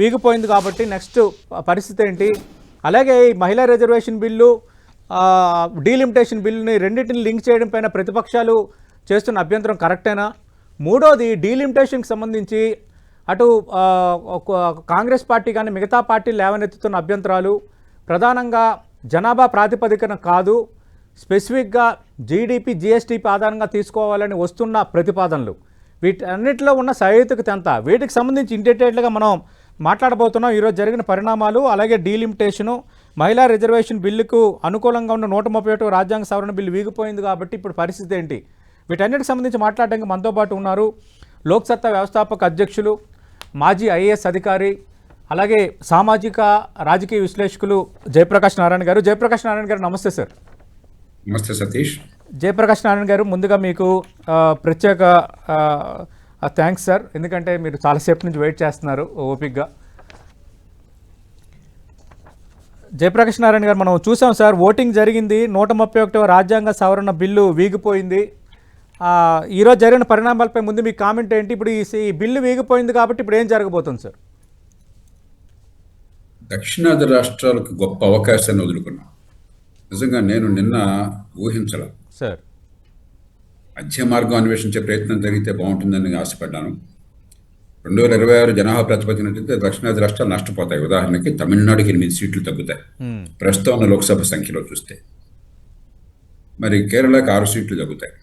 వీగిపోయింది కాబట్టి నెక్స్ట్ పరిస్థితి ఏంటి? అలాగే ఈ మహిళా రిజర్వేషన్ బిల్లు, డీలిమిటేషన్ బిల్లుని రెండింటిని లింక్ చేయడం పైన ప్రతిపక్షాలు చేస్తున్న అభ్యంతరం కరెక్టేనా? మూడోది డీలిమిటేషన్కి సంబంధించి అటు కాంగ్రెస్ పార్టీ కానీ మిగతా పార్టీలు లేవనెత్తుతున్న అభ్యంతరాలు ప్రధానంగా జనాభా ప్రాతిపదికన కాదు, స్పెసిఫిక్గా జీడిపి, జిఎస్టిపి ఆధారంగా తీసుకోవాలని వస్తున్న ప్రతిపాదనలు, వీటన్నిటిలో ఉన్న సహేతుకత ఎంత? వీటికి సంబంధించి ఇంటెటేట్లుగా మనం మాట్లాడబోతున్నాం. ఈరోజు జరిగిన పరిణామాలు, అలాగే డీలిమిటేషను, మహిళా రిజర్వేషన్ బిల్లుకు అనుకూలంగా ఉన్న 131 రాజ్యాంగ సవరణ బిల్లు వీగిపోయింది కాబట్టి ఇప్పుడు పరిస్థితి ఏంటి? వీటన్నిటికి సంబంధించి మాట్లాడడానికి మనతో పాటు ఉన్నారు లోక్సత్తా వ్యవస్థాపక అధ్యక్షులు, మాజీ ఐఏఎస్ అధికారి, అలాగే సామాజిక రాజకీయ విశ్లేషకులు జయప్రకాష్ నారాయణ గారు. జయప్రకాష్ నారాయణ గారు నమస్తే సార్. నమస్తే సతీష్. జయప్రకాష్ నారాయణ గారు, ముందుగా మీకు ప్రత్యేక థ్యాంక్స్ సార్, ఎందుకంటే మీరు చాలాసేపు నుంచి వెయిట్ చేస్తున్నారు ఓపిక్గా. జయప్రకాష్ నారాయణ గారు, మనం చూసాం సార్, ఓటింగ్ జరిగింది, 131వ రాజ్యాంగ సవరణ బిల్లు వీగిపోయింది. ఈరోజు జరిగిన పరిణామాలపై ముందు మీ కామెంట్ ఏంటి? ఇప్పుడు ఈ బిల్లు వీగిపోయింది కాబట్టి ఇప్పుడు ఏం జరగబోతుంది సార్? దక్షిణాది రాష్ట్రాలకు గొప్ప అవకాశాన్ని వదులుకున్నాం. నిజంగా నేను నిన్న ఊహించాల సార్, మధ్య మార్గం అన్వేషించే ప్రయత్నం జరిగితే బాగుంటుందని ఆశపడ్డాను. 2026 జనాభా ప్రాతిపదికనైతే దక్షిణాది రాష్ట్రాలు నష్టపోతాయి. ఉదాహరణకి తమిళనాడుకి 8 సీట్లు తగ్గుతాయి ప్రస్తుతం ఉన్న లోక్సభ సంఖ్యలో చూస్తే. మరి కేరళకి 6 సీట్లు తగ్గుతాయి.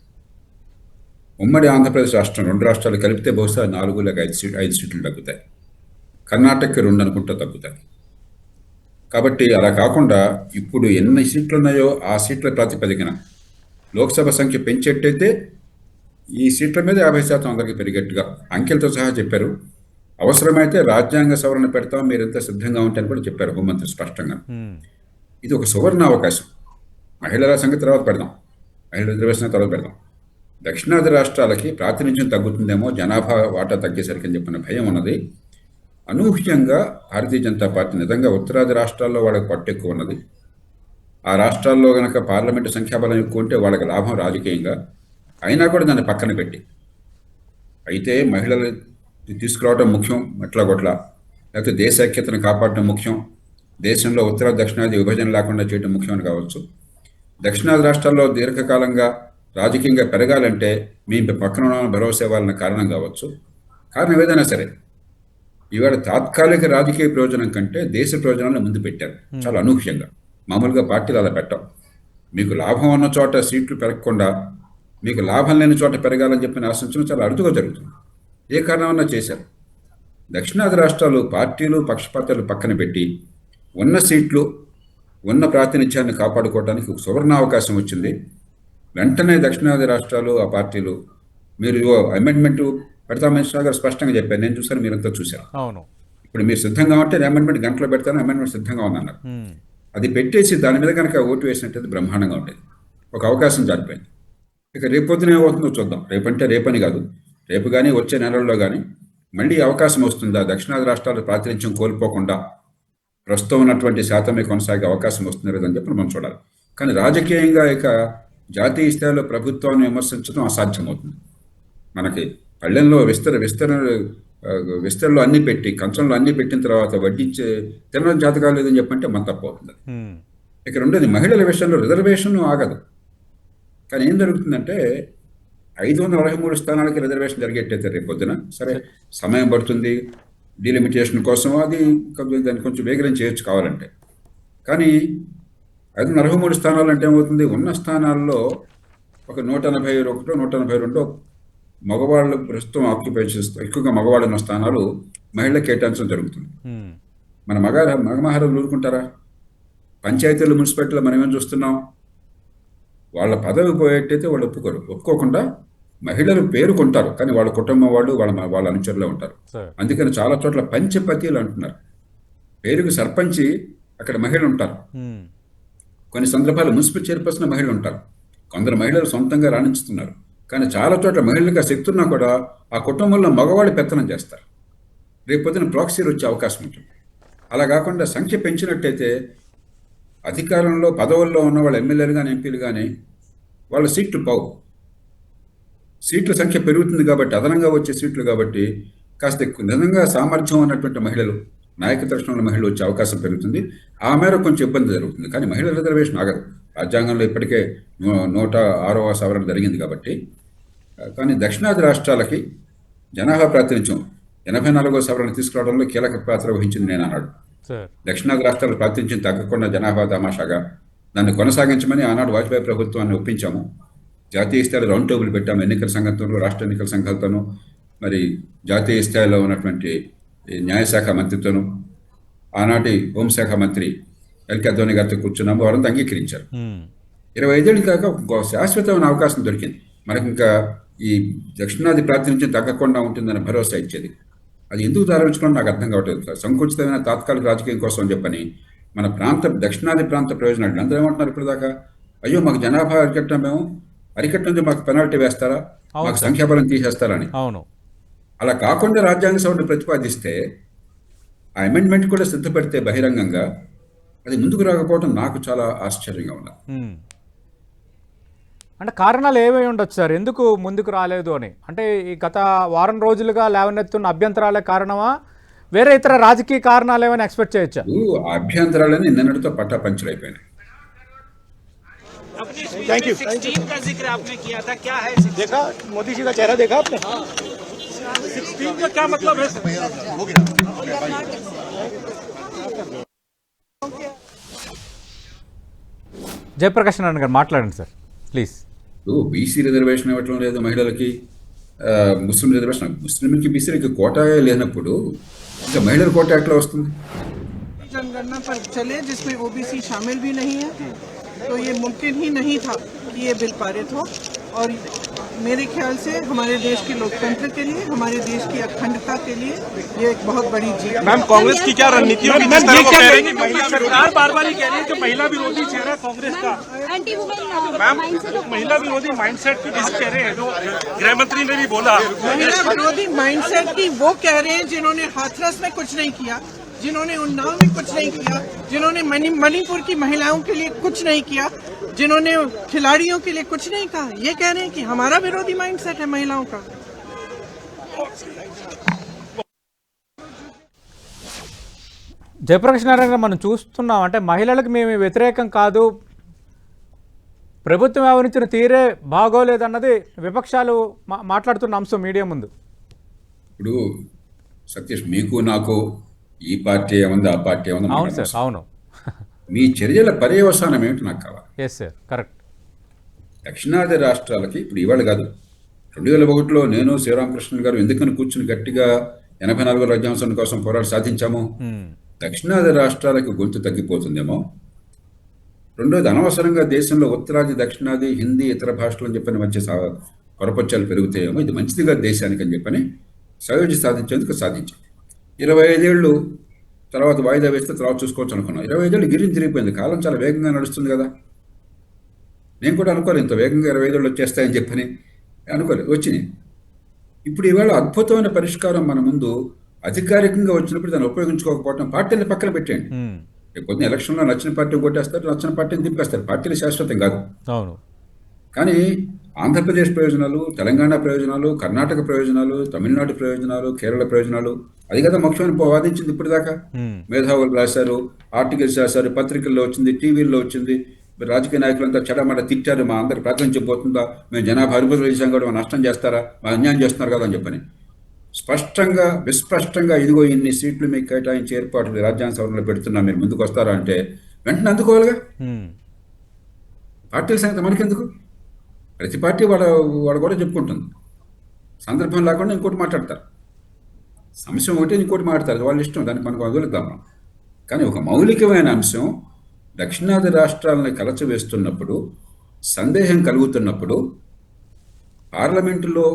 ఉమ్మడి ఆంధ్రప్రదేశ్ రాష్ట్రం 2 రాష్ట్రాలు కలిపితే బహుశా 4 లేక 5 సీట్లు తగ్గుతాయి. కర్ణాటకకి 2 అనుకుంటా తగ్గుతాయి. కాబట్టి అలా కాకుండా ఇప్పుడు ఎన్ని సీట్లు ఉన్నాయో ఆ సీట్ల ప్రాతిపదికన లోక్సభ సంఖ్య పెంచేట్టయితే ఈ సీట్ల మీద 50% అందరికీ పెరిగట్టుగా అంకెలతో సహా చెప్పారు. అవసరమైతే రాజ్యాంగ సవరణ పెడతాం, మీరెంత సిద్ధంగా ఉంటారని కూడా చెప్పారు హోంమంత్రి స్పష్టంగా. ఇది ఒక సువర్ణ అవకాశం. మహిళల సంగతి తర్వాత పెడదాం, మహిళల రిజర్వేషన్ తర్వాత పెడదాం. దక్షిణాది రాష్ట్రాలకి ప్రాతినిధ్యం తగ్గుతుందేమో, జనాభా వాటా తగ్గేసరికి అని చెప్పిన భయం ఉన్నది. అనూహ్యంగా భారతీయ జనతా పార్టీ నిజంగా ఉత్తరాది రాష్ట్రాల్లో వాళ్ళకి పట్టు ఎక్కువ ఉన్నది. ఆ రాష్ట్రాల్లో కనుక పార్లమెంటు సంఖ్యాబలం ఎక్కువ ఉంటే వాళ్ళకి లాభం రాజకీయంగా. అయినా కూడా దాన్ని పక్కన పెట్టి, అయితే మహిళలు తీసుకురావడం ముఖ్యం ఎట్లాగొట్ల, లేకపోతే దేశ ఐక్యతను కాపాడటం ముఖ్యం, దేశంలో ఉత్తర దక్షిణాది విభజన లేకుండా చేయడం ముఖ్యమని కావచ్చు. దక్షిణాది రాష్ట్రాల్లో దీర్ఘకాలంగా రాజకీయంగా పెరగాలంటే మీ పక్కన భరోసా ఇవ్వాలన్న కారణం కావచ్చు. కారణం ఏదైనా సరే ఇవాళ తాత్కాలిక రాజకీయ ప్రయోజనం కంటే దేశ ప్రయోజనాలను ముందు పెట్టారు చాలా అనూహ్యంగా. మామూలుగా పార్టీలు అలా పెట్టాం. మీకు లాభం ఉన్న చోట సీట్లు పెరగకుండా మీకు లాభం లేని చోట పెరగాలని చెప్పిన ఆశించడం చాలా అరుదుగా జరుగుతుంది. ఏ కారణమన్నా చేశారు. దక్షిణాది రాష్ట్రాలు పార్టీలు పక్షపాతాలు పక్కన పెట్టి ఉన్న సీట్లు ఉన్న ప్రాతినిధ్యాన్ని కాపాడుకోవడానికి ఒక సువర్ణావకాశం వచ్చింది. వెంటనే దక్షిణాది రాష్ట్రాలు ఆ పార్టీలు మీరు అమెండ్మెంట్ పెడతామని గారు స్పష్టంగా చెప్పారు. నేను చూసాను, మీరంతా చూశారు. అవును, ఇప్పుడు మీరు సిద్ధంగా ఉంటే అమెండ్మెంట్ గంటలో పెడతాను, అమెండ్మెంట్ సిద్ధంగా ఉన్నాను. అది పెట్టేసి దాని మీద కనుక ఓటు వేసినట్టయితే బ్రహ్మాండంగా ఉండేది. ఒక అవకాశం జారిపోయింది. ఇక రేపొద్దున ఏమవుతుందో చూద్దాం. రేపంటే రేపని కాదు, రేపు కానీ వచ్చే నెలల్లో కానీ మళ్ళీ అవకాశం వస్తుందా, దక్షిణాది రాష్ట్రాల ప్రాతినిధ్యం కోల్పోకుండా ప్రస్తుతం ఉన్నటువంటి శాతమే కొనసాగే అవకాశం వస్తుంది లేదని చెప్పి మనం చూడాలి. కానీ రాజకీయంగా ఇక జాతీయ స్థాయిలో ప్రభుత్వాన్ని విమర్శించడం అసాధ్యమవుతుంది. మనకి పల్లెల్లో విస్తరణలో అన్ని పెట్టి, కంచంలో అన్ని పెట్టిన తర్వాత వడ్డించే తినడం జాతకాలు లేదని చెప్పంటే మన తప్పు అవుతుంది. ఇక రెండోది, మహిళల విషయంలో రిజర్వేషన్ ఆగదు. కానీ ఏం జరుగుతుందంటే 563 స్థానాలకి రిజర్వేషన్ జరిగేట్టయితే రేపు పొద్దున సరే సమయం పడుతుంది డీలిమిటేషన్ కోసం, అది దాన్ని కొంచెం వేగరం చేయొచ్చు కావాలంటే. కానీ 563 స్థానాలు అంటే ఏమవుతుంది, ఉన్న స్థానాల్లో ఒక 181 182 మగవాళ్ళు ప్రస్తుతం ఆక్యుపై చేస్తూ ఎక్కువగా మగవాళ్ళు ఉన్న స్థానాలు మహిళలకు కేటాయించడం జరుగుతుంది. మన మగమహారాజులు ఊరుకుంటారా? పంచాయతీలు, మున్సిపాలిటీలో మనం ఏం చూస్తున్నాం, వాళ్ళ పదవి పోయేట్టయితే వాళ్ళు ఒప్పుకోకుండా మహిళలు పేరుకుంటారు, కానీ వాళ్ళ కుటుంబం వాళ్ళు వాళ్ళ అనుచరులే ఉంటారు. అందుకని చాలా చోట్ల పంచపతిలు అంటున్నారు. పేరుకు సర్పంచి అక్కడ మహిళలు ఉంటారు. కొన్ని సందర్భాలు మున్సిపల్ చైర్పర్సన్ మహిళలు ఉంటారు. కొందరు మహిళలు సొంతంగా రాణించుతున్నారు. కానీ చాలా చోట్ల మహిళలకు ఆ శక్తి ఉన్నా కూడా ఆ కుటుంబంలో మగవాళ్ళు పెత్తనం చేస్తారు. రేపొద్దున ప్రాక్సీలు వచ్చే అవకాశం ఉంటుంది. అలా కాకుండా సంఖ్య పెంచినట్టయితే అధికారంలో పదవుల్లో ఉన్న వాళ్ళు ఎమ్మెల్యేలు కానీ ఎంపీలు కానీ వాళ్ళ సీట్లు పోవు. సీట్ల సంఖ్య పెరుగుతుంది కాబట్టి, అదనంగా వచ్చే సీట్లు కాబట్టి కాస్త ఎక్కువ నిజంగా సామర్థ్యం ఉన్నటువంటి మహిళలు, నాయకత్వంలో మహిళలు వచ్చే అవకాశం పెరుగుతుంది. ఆ మేర కొంచెం ఇబ్బంది జరుగుతుంది. కానీ మహిళల రిజర్వేషన్ ఆగదు. రాజ్యాంగంలో ఇప్పటికే 106వ సవరణ జరిగింది కాబట్టి. కానీ దక్షిణాది రాష్ట్రాలకి జనాభా ప్రాతినిధ్యం 84వ సవరణ తీసుకురావడంలో కీలక పాత్ర వహించింది నేను అన్నాడు. సార్ దక్షిణాది రాష్ట్రాల ప్రాతినిధ్యం తగ్గకుండా జనాభా తమాషాగా దాన్ని కొనసాగించమని ఆనాడు వాజ్పేయి ప్రభుత్వాన్ని ఒప్పించాము. జాతీయ స్థాయిలో రౌండ్ టేబుల్ పెట్టాము. ఎన్నికల సంఘంతోనూ రాష్ట్ర ఎన్నికల సంఘాలతోనూ మరి జాతీయ స్థాయిలో ఉన్నటువంటి న్యాయశాఖ మంత్రితోనూ ఆనాటి హోంశాఖ మంత్రి ఎల్కే అద్వానీ గారితో కూర్చున్నాము. వారంతా అంగీకరించారు. 25 ఏళ్ళు కాక ఒక శాశ్వతమైన అవకాశం దొరికింది మనకి. ఇంకా ఈ దక్షిణాది ప్రాతినిధ్యం తగ్గకుండా ఉంటుందని భరోసా ఇచ్చేది. అది ఎందుకు దారించుకోవడం నాకు అర్థం కావట్లేదు. సంకుచితమైన తాత్కాలిక రాజకీయం కోసం చెప్పని మన దక్షిణాది ప్రాంత ప్రయోజనాలు అందరూ ఏమంటున్నారు ఇప్పటిదాకా, అయ్యో మాకు జనాభా అరికట్టడం, మేము అరికట్టడం మాకు పెనాల్టీ వేస్తారా, మాకు సంఖ్యాబలం తీసేస్తారని. అవును. అలా కాకుండా రాజ్యాంగ సభను ప్రతిపాదిస్తే ఆ అమెండ్మెంట్ కూడా సిద్ధపడితే బహిరంగంగా అది ముందుకు రాకపోవడం నాకు చాలా ఆశ్చర్యంగా ఉన్నది. అంటే కారణాలు ఏమై ఉండొచ్చు సార్, ఎందుకు ముందుకు రాలేదు అని? అంటే ఈ గత వారం రోజులుగా లేవనెత్తున్న అభ్యంతరాలే కారణమా, వేరే ఇతర రాజకీయ కారణాలు ఏమైనా ఎక్స్పెక్ట్ చేయొచ్చా? ఆ అభ్యంతరాలని నిన్నటితో పట్టాపంచలైపోయినాయి. Thank you. 16 का जिक्र आपने किया था, क्या है? देखा मोदी जी का चेहरा देखा आपने? 16 का क्या मतलब है? జయప్రకాష్ నారాయణ గారు మాట్లాడండి సార్ ప్లీజ్. బీసీ రిజర్వేషన్ ఇవ్వటం లేదు మహిళలకి, ముస్లిం రిజర్వేషన్, ముస్లింకి బీసీలకి కోటా లేనప్పుడు ఇంకా మహిళల కోటా ఎట్లా వస్తుంది? जनगणना पर चले जिसमें ओबीसी शामिल भी नहीं है, तो ये मुमकिन ही नहीं था कि ये बिल पारित हो। और मेरे ख्याल से हमारे देश के लोकतंत्र के लिए, हमारे देश की अखंडता के लिए ये एक बहुत बड़ी जीत। मैम कांग्रेस की क्या रणनीति होगी? जिस तरह वो कह रहे हैं कि महिला सरकार बार-बार ये कह रही है कि महिला विरोधी चेहरा कांग्रेस का। मैम महिला विरोधी माइंडसेट की जिस कह रहे हैं, जो गृह मंत्री ने भी बोला, महिला विरोधी माइंडसेट की वो कह रहे हैं जिन्होंने हाथरस में कुछ नहीं किया, जिन्होंने उन्नाव में कुछ नहीं किया, जिन्होंने मणिपुर की महिलाओं के लिए कुछ नहीं किया, जिन्होंने खिलाड़ियों के लिए कुछ नहीं कहा, ये कह रहे हैं कि हमारा विरोधी माइंडसेट है महिलाओं का। జయప్రకాష్ నారాయణ గారు మనం చూస్తున్నాం, అంటే మహిళలకు మేము వ్యతిరేకం కాదు, ప్రభుత్వం వ్యవహరించిన తీరే బాగోలేదన్నది విపక్షాలు మాట్లాడుతున్న అంశం మీడియా ముందు. ఇప్పుడు సతీష్, మీకు నాకు ఈ పార్టీ ఏముంది ఆ పార్టీ ఏముంది, అవును సార్, అవును. మీ చర్యల పర్యవసానం ఏమిటి నాకు కావాలి. Yes sir, correct. దక్షిణాది రాష్ట్రాలకి ఇప్పుడు ఇవాళ కాదు, 2001లో నేను శ్రీరామకృష్ణ గారు ఎందుకని కూర్చుని గట్టిగా 84 రాజ్యాంగం కోసం పోరాటం సాధించాము. దక్షిణాది రాష్ట్రాలకి గొంతు తగ్గిపోతుందేమో, రెండోది అనవసరంగా దేశంలో ఉత్తరాది దక్షిణాది హిందీ ఇతర భాషలు అని చెప్పని మధ్య పొరపచ్చాలు పెరుగుతాయేమో, ఇది మంచిదిగా దేశానికి అని చెప్పని సయోధ్య సాధించేందుకు సాధించాం. 25 ఏళ్ళు తర్వాత వాయిదా వేస్తే తర్వాత చూసుకోవచ్చు అనుకున్నాం. 25 ఏళ్ళు గిరిని తిరిగిపోయింది. కాలం చాలా వేగంగా నడుస్తుంది కదా. నేను కూడా అనుకోలేదు ఇంత వేగంగా 25 ఏళ్ళు వచ్చేస్తాయని చెప్పని, అనుకోలేదు, వచ్చినాయి. ఇప్పుడు ఈవేళ అద్భుతమైన పరిష్కారం మన ముందు అధికారికంగా వచ్చినప్పుడు దాన్ని ఉపయోగించుకోకపోవడం, పార్టీని పక్కన పెట్టేయండి. రేపు పొద్దున ఎలక్షన్లో నచ్చిన పార్టీ కొట్టేస్తారు, నచ్చిన పార్టీని దింపేస్తారు. పార్టీలు శాశ్వతం కాదు. అవును. కానీ ఆంధ్రప్రదేశ్ ప్రయోజనాలు, తెలంగాణ ప్రయోజనాలు, కర్ణాటక ప్రయోజనాలు, తమిళనాడు ప్రయోజనాలు, కేరళ ప్రయోజనాలు, అది కదా ముఖ్యమైన వాదించింది ఇప్పుడు దాకా. మేధావులు రాశారు, ఆర్టికల్స్ రాశారు, పత్రికల్లో వచ్చింది, టీవీల్లో వచ్చింది, రాజకీయ నాయకులంతా చెడమడ తిట్టారు. మా అందరికి ప్రాతినిధ్యపోతుందా, మేము జనాభా అభివృద్ధి చేసాం కూడా మా నష్టం చేస్తారా, మా అన్యాయం చేస్తున్నారు కదా అని చెప్పని స్పష్టంగా విస్పష్టంగా ఇదిగో ఇన్ని సీట్లు మీకు కేటాయించి ఏర్పాట్లు రాజ్యాంగ సవరణలో పెడుతున్నా, మీరు ముందుకు వస్తారా అంటే వెంటనే అందుకోవాలిగా. పార్టీల సంగతి మనకెందుకు? ప్రతి పార్టీ వాడు కూడా చెప్పుకుంటుంది. సందర్భం లేకుండా ఇంకోటి మాట్లాడతారు, అంశం ఒకటి ఇంకోటి మాట్లాడతారు, వాళ్ళ ఇష్టం, దానికి మనకు వదులుద్దాం. కానీ ఒక మౌలికమైన అంశం దక్షిణాది రాష్ట్రాలను కలచవేస్తున్నప్పుడు, సందేహం కలుగుతున్నప్పుడు, పార్లమెంటులో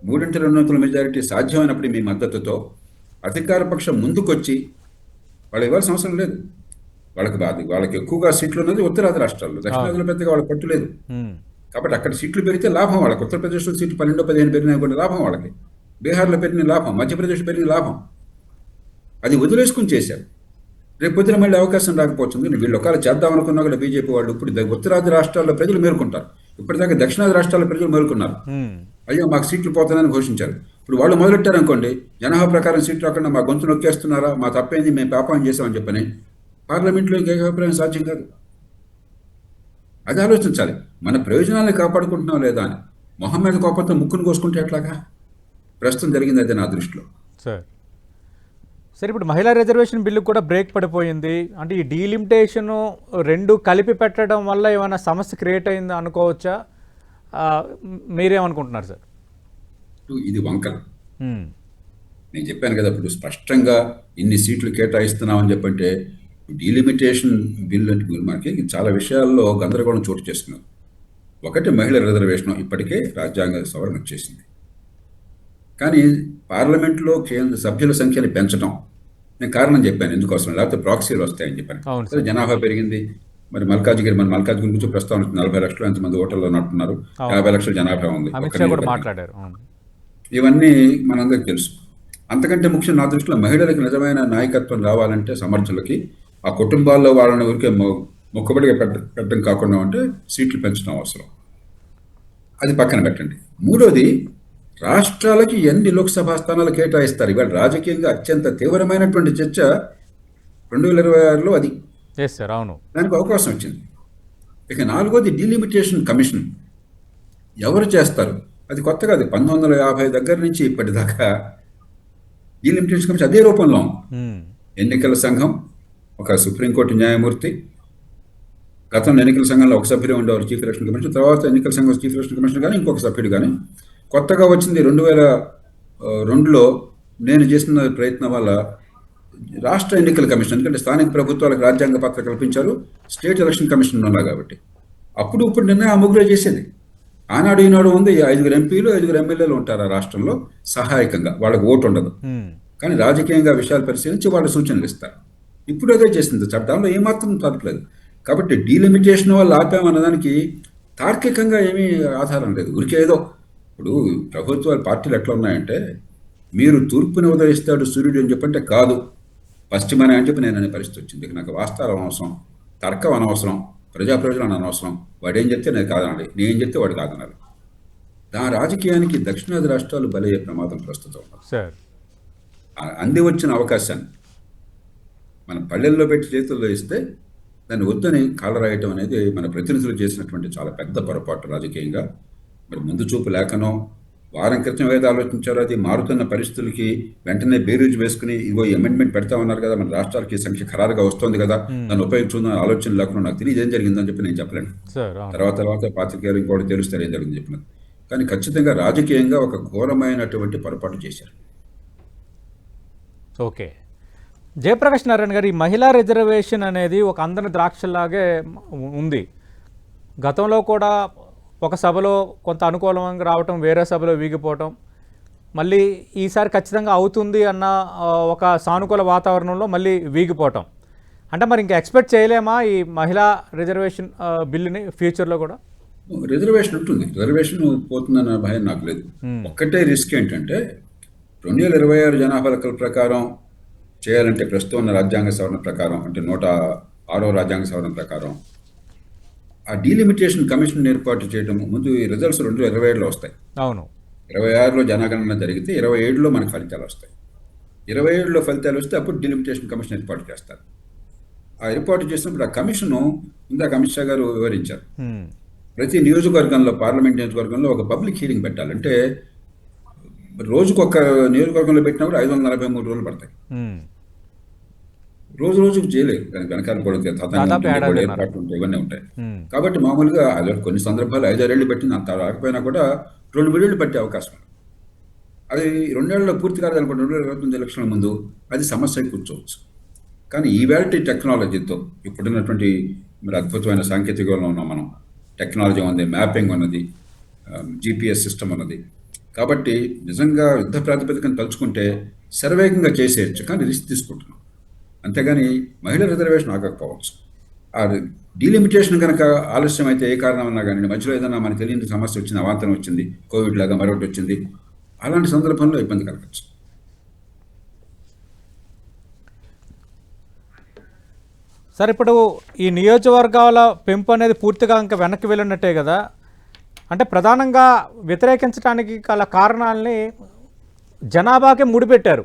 3/2 మెజారిటీ సాధ్యమైనప్పుడు మీ మద్దతుతో అధికార పక్షం ముందుకొచ్చి, వాళ్ళు ఇవ్వాల్సిన అవసరం లేదు, వాళ్ళకి ఎక్కువగా సీట్లు ఉన్నది ఉత్తరాది రాష్ట్రాల్లో, దక్షిణాదిలో పెద్దగా వాళ్ళకి పట్టు లేదు. కాబట్టి అక్కడ సీట్లు పెరిగితే లాభం వాళ్ళకి. ఉత్తరప్రదేశ్లో సీట్లు 12-15 పెరిగినా కూడా లాభం వాళ్ళకి, బీహార్లో పెరిగిన లాభం, మధ్యప్రదేశ్ పెరిగిన లాభం. అది వదిలేసుకుని చేశారు. రేపు పొద్దున మళ్ళీ అవకాశం రాకపోతుంది. వీళ్ళు ఒకవేళ చేద్దాం అనుకున్నా కూడా బీజేపీ వాళ్ళు ఇప్పుడు ఉత్తరాది రాష్ట్రాల్లో ప్రజలు మేలుకుంటారు. ఇప్పటిదాకా దక్షిణాది రాష్ట్రాల ప్రజలు మేలుకున్నారు, అయ్యో మాకు సీట్లు పోతానని ఘోషించారు. ఇప్పుడు వాళ్ళు మొదలెట్టారనుకోండి, జనాభా ప్రకారం సీట్లు రాకుండా మా గొంతు నొక్కేస్తున్నారా, మా తప్పేంది, మేము పాపం చేసామని చెప్పని పార్లమెంట్లో ఏకాభిప్రాయం సాధ్యం కాదు. అది ఆలోచించాలి. మన ప్రయోజనాలను కాపాడుకుంటున్నాం లేదా అని. మొహం మీద కోపంతో ముక్కును కోసుకుంటే ఎట్లాగా? ప్రస్తుతం జరిగింది అదే నా దృష్టిలో. సరే, ఇప్పుడు మహిళా రిజర్వేషన్ బిల్లు కూడా బ్రేక్ పడిపోయింది. అంటే ఈ డీలిమిటేషన్ రెండు కలిపి పెట్టడం వల్ల ఏమైనా సమస్య క్రియేట్ అయింది అనుకోవచ్చా? మీరేమనుకుంటున్నారు సార్? ఇది వంకలు. నేను చెప్పాను కదా, ఇప్పుడు స్పష్టంగా ఇన్ని సీట్లు కేటాయిస్తున్నామని చెప్పంటే డీలిమిటేషన్ బిల్ అంటే మనకి చాలా విషయాల్లో గందరగోళం చోటు చేసుకున్నారు. ఒకటి, మహిళా రిజర్వేషన్ ఇప్పటికే రాజ్యాంగ సవరణ వచ్చేసింది. కానీ పార్లమెంట్లో కేంద్ర సభ్యుల సంఖ్యని పెంచడం నేను కారణం చెప్పాను ఎందుకోసం, లేకపోతే ప్రాక్సీలు వస్తాయని చెప్పాను. సరే, జనాభా పెరిగింది, మరి మల్కాజ్గిరి గురించి ప్రస్తావన 40 లక్షలు ఎంతమంది ఓటర్లు నట్టున్నారు, 50 లక్షల జనాభా ఉంది, మాట్లాడారు. ఇవన్నీ మనందరికి తెలుసు. అంతకంటే ముఖ్యం నా దృష్టిలో మహిళలకు నిజమైన నాయకత్వం రావాలంటే సమర్థులకి ఆ కుటుంబాల్లో వాళ్ళని ఊరికే మొక్కుబడిగా పెట్టడం కాకుండా ఉంటే సీట్లు పెంచడం అవసరం. అది పక్కన పెట్టండి. మూడోది, రాష్ట్రాలకి ఎన్ని లోక్సభ స్థానాలు కేటాయిస్తారు. ఇవాళ రాజకీయంగా అత్యంత తీవ్రమైనటువంటి చర్చ 2026లో అది. దానికి అవకాశం వచ్చింది. ఇక నాలుగోది, డీలిమిటేషన్ కమిషన్ ఎవరు చేస్తారు? అది కొత్త కాదు. 1950 దగ్గర నుంచి ఇప్పటిదాకా డీలిమిటేషన్ కమిషన్ అదే రూపంలో ఎన్నికల సంఘం, ఒక సుప్రీంకోర్టు న్యాయమూర్తి, గతంలో ఎన్నికల సంఘంలో ఒక సభ్యుడు ఉండేవారు చీఫ్ ఎలక్షన్ కమిషన్, తర్వాత ఎన్నికల సంఘం చీఫ్ ఎలక్షన్ కమిషన్ కానీ ఇంకొక సభ్యుడు కానీ. కొత్తగా వచ్చింది 2002లో నేను చేసిన ప్రయత్నం వల్ల రాష్ట్ర ఎన్నికల కమిషన్, ఎందుకంటే స్థానిక ప్రభుత్వాలకు రాజ్యాంగ పాత్ర కల్పించారు, స్టేట్ ఎలక్షన్ కమిషన్ ఉన్నా కాబట్టి. అప్పుడు ఇప్పుడు నిర్ణయం ఆ ముగ్గురే చేసేది. ఆనాడు ఈనాడు ఉంది, 5 ఎంపీలు 5 ఎమ్మెల్యేలు ఉంటారు ఆ రాష్ట్రంలో సహాయకంగా, వాళ్ళకి ఓటు ఉండదు. కానీ రాజకీయంగా విషయాలు పరిశీలించి వాళ్ళు సూచనలు ఇస్తారు. ఇప్పుడు అదే చేసింది చట్టంలో, ఏమాత్రం తప్పలేదు. కాబట్టి డీలిమిటేషన్ వల్ల ఆపామన్నదానికి తార్కికంగా ఏమీ ఆధారం లేదు. ఊరికేదో ఇప్పుడు ప్రభుత్వాలు పార్టీలు ఎట్లా ఉన్నాయంటే, మీరు తూర్పుని ఉదయిస్తాడు సూర్యుడు అని చెప్పంటే కాదు, పశ్చిమని అని చెప్పి నేను అనే పరిస్థితి వచ్చింది. నాకు వాస్తవాలు అనవసరం, తర్కం అనవసరం, ప్రజా ప్రయోజనాలు అనవసరం. వాడేం చెప్తే నేను కాదనాలి, నేను చెప్తే వాడు కాదనాలి. దాని రాజకీయానికి దక్షిణాది రాష్ట్రాలు బలయ్యే ప్రమాదం ప్రస్తుతం. అంది వచ్చిన అవకాశాన్ని మన పల్లెల్లో పెట్టి చేతుల్లో ఇస్తే దాన్ని వద్దని కాలరాయటం అనేది మన ప్రతినిధులు చేసినటువంటి చాలా పెద్ద పొరపాటు రాజకీయంగా. మరి ముందు చూపు లేకనో, వారం క్రితం ఏదో ఆలోచించారో, అది మారుతున్న పరిస్థితులకి వెంటనే బేరీజు వేసుకుని ఇదిగో అమెండ్మెంట్ పెడతా ఉన్నారు కదా, మన రాష్ట్రాలకి సంఖ్య ఖరారుగా వస్తుంది కదా, దాన్ని ఉపయోగించుకున్న ఆలోచన లేకుండా నాకు తెలియదు ఏం జరిగిందని చెప్పి నేను చెప్పలేను. తర్వాత పాత్రికేయులు ఇంకోటి తెలుస్తారు ఏం జరిగింది చెప్పినది. కానీ ఖచ్చితంగా రాజకీయంగా ఒక ఘోరమైనటువంటి పొరపాటు చేశారు. ఓకే, జయప్రకాష్ నారాయణ గారు, ఈ మహిళా రిజర్వేషన్ అనేది ఒక అందని ద్రాక్షలాగే ఉంది. గతంలో కూడా ఒక సభలో కొంత అనుకూలంగా రావటం, వేరే సభలో వీగిపోవటం, మళ్ళీ ఈసారి ఖచ్చితంగా అవుతుంది అన్న ఒక సానుకూల వాతావరణంలో మళ్ళీ వీగిపోవటం. అంటే మరి ఇంకా ఎక్స్పెక్ట్ చేయలేమా ఈ మహిళా రిజర్వేషన్ బిల్లుని ఫ్యూచర్లో కూడా? రిజర్వేషన్ ఉంటుంది, రిజర్వేషన్ పోతుందన్న భయం నాకు లేదు. ఒక్కటే రిస్క్ ఏంటంటే 2026 జనాభా లెక్కల ప్రకారం చేయాలంటే ప్రస్తుతం ఉన్న రాజ్యాంగ సవరణ ప్రకారం, అంటే 106వ రాజ్యాంగ సవరణ ప్రకారం ఆ డీలిమిటేషన్ కమిషన్ ఏర్పాటు చేయడం ముందు ఈ రిజల్ట్స్ 2027లో వస్తాయి. అవును, 26లో జనగణన జరిగితే 27లో మనకు ఫలితాలు వస్తాయి. 27లో ఫలితాలు వస్తే అప్పుడు డీలిమిటేషన్ కమిషన్ ఏర్పాటు చేస్తారు. ఆ ఏర్పాటు చేసినప్పుడు ఆ కమిషను ఇందాక అమిత్ షా గారు వివరించారు, ప్రతి నియోజకవర్గంలో, పార్లమెంట్ నియోజకవర్గంలో ఒక పబ్లిక్ హీరింగ్ పెట్టాలంటే రోజుకు ఒక నియోజకవర్గంలో పెట్టినప్పుడు 543 రోజులు పడతాయి. రోజుకు చేయలేదు, దానికి వెనకాల కూడా ఏర్పాట్లు ఉంటాయి, ఇవన్నీ ఉంటాయి. కాబట్టి మామూలుగా అది కొన్ని సందర్భాలు 5-6 ఏళ్ళు పెట్టింది, అంత రాకపోయినా కూడా 2 ఏళ్ళు పట్టే అవకాశం. అది 2 ఏళ్లలో పూర్తి కాదనుకోండి, 2029 ఎలక్షన్ల ముందు అది సమస్య కూర్చోవచ్చు. కానీ ఈవేళ టెక్నాలజీతో, ఇప్పుడున్నటువంటి మరి అద్భుతమైన సాంకేతికంలో ఉన్నాం మనం, టెక్నాలజీ ఉంది, మ్యాపింగ్ ఉన్నది, GPS సిస్టమ్ ఉన్నది. కాబట్టి నిజంగా యుద్ధ ప్రాతిపదికను తలుచుకుంటే శరవేగంగా చేసేయచ్చు, కానీ రిస్క్ తీసుకుంటున్నాం. అంతేగాని మహిళా రిజర్వేషన్ ఆగకపోవచ్చు. ఆ డీలిమిటేషన్ కనుక ఆలస్యం అయితే ఏ కారణం అన్నా కానీ, మధ్యలో ఏదైనా మనకు తెలియని సమస్య వచ్చింది, అవాంతరం వచ్చింది, కోవిడ్ లాగా మరొకటి వచ్చింది, అలాంటి సందర్భంలో ఇబ్బంది కలగచ్చు. సార్, ఇప్పుడు ఈ నియోజకవర్గాల పెంపు అనేది పూర్తిగా ఇంకా వెనక్కి వెళ్ళినట్టే కదా. అంటే ప్రధానంగా వ్యతిరేకించడానికి గల కారణాలని జనాభాకే ముడిపెట్టారు.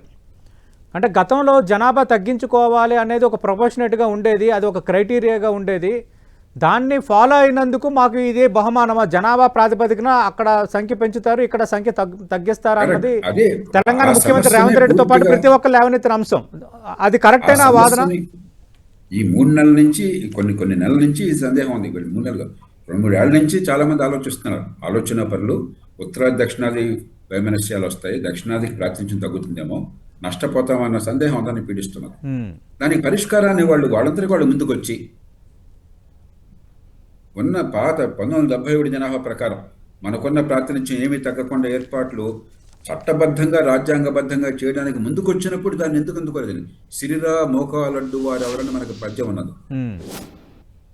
అంటే గతంలో జనాభా తగ్గించుకోవాలి అనేది ఒక ప్రొపోర్షనేట్గా ఉండేది, అది ఒక క్రైటీరియాగా ఉండేది. దాన్ని ఫాలో అయినందుకు మాకు ఇదే బహుమానమా, జనాభా ప్రాతిపదికన అక్కడ సంఖ్య పెంచుతారు, ఇక్కడ సంఖ్య తగ్గిస్తారు అన్నది అదే తెలంగాణ ఆ ముఖ్యమంత్రి సమస్యని రేవంత్ రెడ్డితో పాటు పూర్తిగా- ప్రతి ఒక్కరు లేవనెత్తిన అంశం. అది ఆ కరెక్టేనా ఆ వాదన? సమస్యని ఈ 3 నెలల నుంచి కొన్ని నెలల నుంచి ఈ సందేహం ఉంది. 3 నెలలు 2-3 ఏళ్ల నుంచి చాలా మంది ఆలోచిస్తున్నారు. ఆలోచన పరులు ఉత్తరాది దక్షిణాది వైమనస్యాలు వస్తాయి, దక్షిణాదికి ప్రాతినిధ్యం తగ్గుతుందేమో, నష్టపోతామన్న సందేహం అందరినీ పీడిస్తున్నారు. దానికి పరిష్కారాన్ని వాళ్ళందరికీ వాళ్ళు ముందుకొచ్చి ఉన్న పాత 1977 జనాభా ప్రకారం మనకున్న ప్రాతినిధ్యం ఏమీ తగ్గకుండా ఏర్పాట్లు చట్టబద్ధంగా రాజ్యాంగబద్ధంగా చేయడానికి ముందుకొచ్చినప్పుడు దాన్ని ఎందుకు అందుకోలేదు? సిరిరా మోకాలడ్డు వారు ఎవరని మనకు పద్యం ఉన్నది.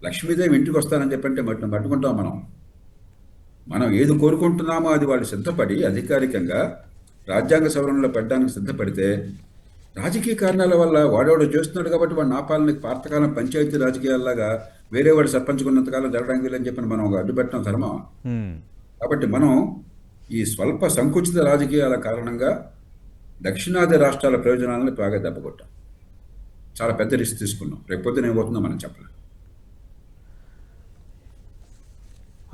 లక్ష్మీదేవి ఇంటికి వస్తానని చెప్పంటే పట్టుకుంటాం మనం ఏది కోరుకుంటున్నామో అది వాళ్ళు సిద్ధపడి అధికారికంగా రాజ్యాంగ సవరణలో పెట్టడానికి సిద్ధపడితే రాజకీయ కారణాల వల్ల వాడేవాడు చేస్తున్నాడు కాబట్టి వాడు ఆపాలని పాతకాలం పంచాయతీ రాజకీయాల్లాగా వేరే వాడు సర్పంచుకున్నంతకాలం జరగడానికి వీలని చెప్పిన మనం ఒక అడ్డుపెట్టడం ధర్మం. కాబట్టి మనం ఈ స్వల్ప సంకుచిత రాజకీయాల కారణంగా దక్షిణాది రాష్ట్రాల ప్రయోజనాలను బాగా దెబ్బకొట్టాం. చాలా పెద్ద రిస్క్ తీసుకున్నాం. రేపొద్దున ఏమవుతుందో మనం చెప్పలేం.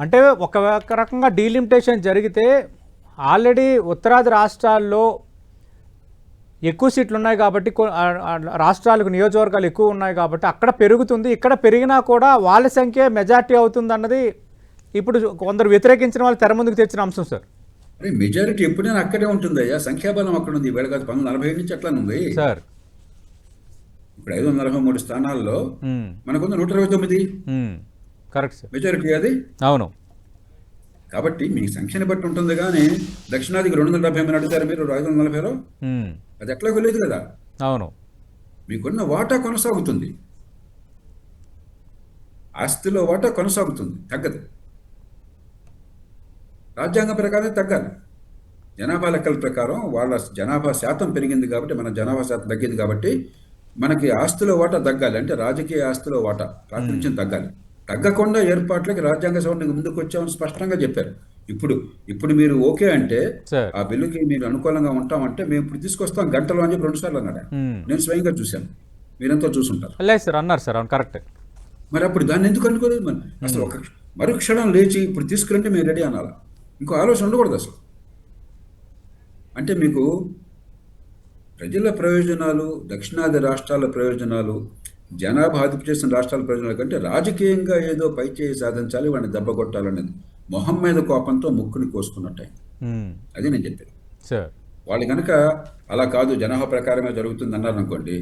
అంటే ఒక రకంగా డీలిమిటేషన్ జరిగితే ఆల్రెడీ ఉత్తరాది రాష్ట్రాల్లో ఎక్కువ సీట్లు ఉన్నాయి కాబట్టి, రాష్ట్రాలకు నియోజకవర్గాలు ఎక్కువ ఉన్నాయి కాబట్టి అక్కడ పెరుగుతుంది. ఇక్కడ పెరిగినా కూడా వాళ్ళ సంఖ్య మెజార్టీ అవుతుంది అన్నది ఇప్పుడు కొందరు వ్యతిరేకించిన వాళ్ళు తెర ముందుకు తెచ్చిన అంశం సార్. మెజారిటీ ఎప్పుడైనా అక్కడే ఉంటుందయ్యా. సంఖ్యాబలం అక్కడ ఉంది. వేళ కాదు 1947 నుంచి అట్లా ఉంది సార్. ఇప్పుడు 543 స్థానాల్లో మనకుంది 129. Correct sir. మెజారిటీ అది. అవును. కాబట్టి మీ సంఖ్యని బట్టి ఉంటుంది. కానీ దక్షిణాదికి 270 అడుగుతారు మీరు 540లో, అది ఎట్లాగో లేదు కదా. అవును. మీకున్న వాటా కొనసాగుతుంది, ఆస్తిలో వాటా కొనసాగుతుంది, తగ్గదు. రాజ్యాంగం ప్రకారం తగ్గాలి. జనాభా లెక్కల ప్రకారం వాళ్ళ జనాభా శాతం పెరిగింది కాబట్టి, మన జనాభా శాతం తగ్గింది కాబట్టి మనకి ఆస్తిలో వాటా తగ్గాలి. అంటే రాజకీయ ఆస్తిలో వాటా ప్రాతినిధ్యం తగ్గాలి. తగ్గకుండా ఏర్పాట్లకి రాజ్యాంగ సవరణకు ముందుకు వచ్చామని స్పష్టంగా చెప్పారు. ఇప్పుడు మీరు ఓకే అంటే ఆ బిల్లుకి మీరు అనుకూలంగా ఉంటామంటే మేము ఇప్పుడు తీసుకొస్తాం గంటలో అని చెప్పి 2 సార్లు అన్నాడు. నేను స్వయంగా చూశాను, మీరంతా చూసుంటారు. లేదు సార్, అన్నారు సార్. అవును, కరెక్ట్. మరి అప్పుడు దాన్ని ఎందుకు అనుకోలేదు? మరి అసలు ఒక మరుక్షణం లేచి ఇప్పుడు తీసుకురంటే మీరు రెడీ అనాలా? ఇంకో ఆలోచన ఉండకూడదు అసలు. అంటే మీకు ప్రజల ప్రయోజనాలు, దక్షిణాది రాష్ట్రాల ప్రయోజనాలు, జనాభా అదుపు చేసిన రాష్ట్రాల ప్రయోజనాల కంటే రాజకీయంగా ఏదో పైచేయి సాధించాలి, వాడిని దెబ్బ కొట్టాలనేది మొహం మీద కోపంతో ముక్కుని కోసుకున్నట్టే. అది నేను చెప్పాను సార్. వాళ్ళు కనుక అలా కాదు జనాభా ప్రకారమే జరుగుతుంది అన్నారు అనుకోండి,